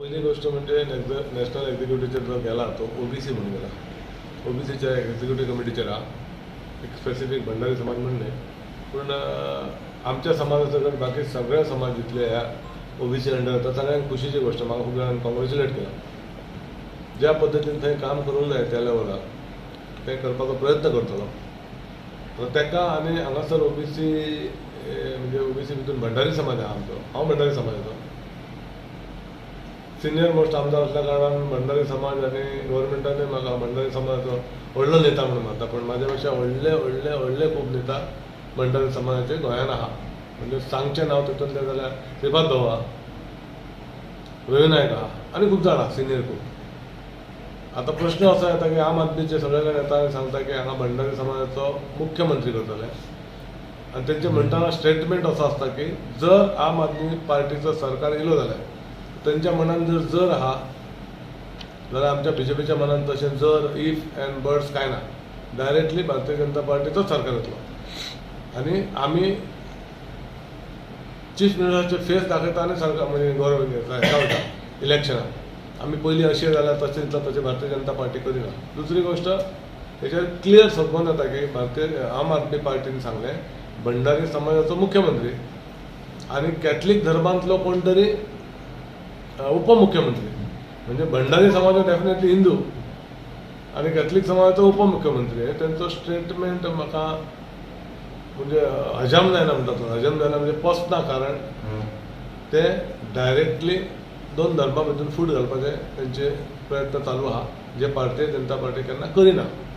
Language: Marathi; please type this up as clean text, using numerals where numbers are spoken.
पहिली गोष्ट म्हणजे नॅशनल एक्झिक्युटिव्हचेर जो गेला तो ओबीसी म्हणून गेला. ओबीसीच्या एक्झिक्युटिव्ह कमिटीचेर एक स्पेसिफीक भंडारी समाज म्हणणे पूण आमच्या समाजासकट बाकी सगळ्या समाज जितले ह्या ओबीसी अंडर येता सगळ्यांक खुशीची गोष्ट. म्हाका खूब जाणांनी कॉंग्रॅच्युलेट केला. ज्या पद्दतीन थंय काम करूंक जाय त्या लेवलार तें करपाचो प्रयत्न करतलो. तर तेका आनी हांगासर ओबीसी म्हणजे ओबीसी भितून भंडारी समाज आहा आमचो. हांव भंडारी समाजाचो सिनियर मोस्ट आमदार असल्या कारणान भंडारी समाज आनी गव्हर्मेंटानूय म्हाका भंडारी समाजाचो व्हडलो नेता म्हणून मानता. पण म्हाज्या पेक्षा व्हडले व्हडले व्हडले खूब नेता भंडारी समाजाचे गोंयांत आहा. म्हणजे सांगचें नांव तितून तें जाल्यार श्रीपाद भाऊ आहा, रवी नायक आहा आनी खूब जाण आहा सिनियर खूब. आतां प्रश्न असो येता की आम आदमीचे सगळे जाण येता आनी सांगता की हांगा भंडारी समाजाचो मुख्यमंत्री करतले. आनी तेंचे म्हणटाना स्टेटमेंट असो आसता की जर आम आदमी पार्टीचो सरकार येयलो जाल्यार तेंच्या मनान जर आहा जाल्यार आमच्या बीजेपीच्या मनान तशें जर इफ एंड बट्स कांय ना. डायरेक्टली भारतीय जनता पार्टीचोच सरकार येतलो आनी आमी चीफ मिनिस्टराचे फेस दाखयता आनी सरकार म्हणजे गव्हर्मेंट इलेक्शनाक आमी पयलीं अशें जाल्यार तशें दितलो तशें भारतीय जनता पार्टी करिना. दुसरी गोष्ट हेचेर क्लियर सबंद येता की भारतीय आम आदमी पार्टीन सांगलें भंडारी समाजाचो मुख्यमंत्री आनी कॅथलीक धर्मांतलो कोण तरी उपमुख्यमंत्री. म्हणजे भंडारी समाज डेफिनेटली हिंदू आनी कॅथलीक समाजाचो उपमुख्यमंत्री. तेंचो स्टेटमेंट म्हाका म्हणजे हजाम जायना म्हणटा तो. हजाम जायना म्हणजे पसना. कारण ते डायरेक्टली दोन धर्मा भितर फूट घालपाचे तेंचे प्रयत्न चालू आहा जे भारतीय जनता पार्टी केन्ना करिना.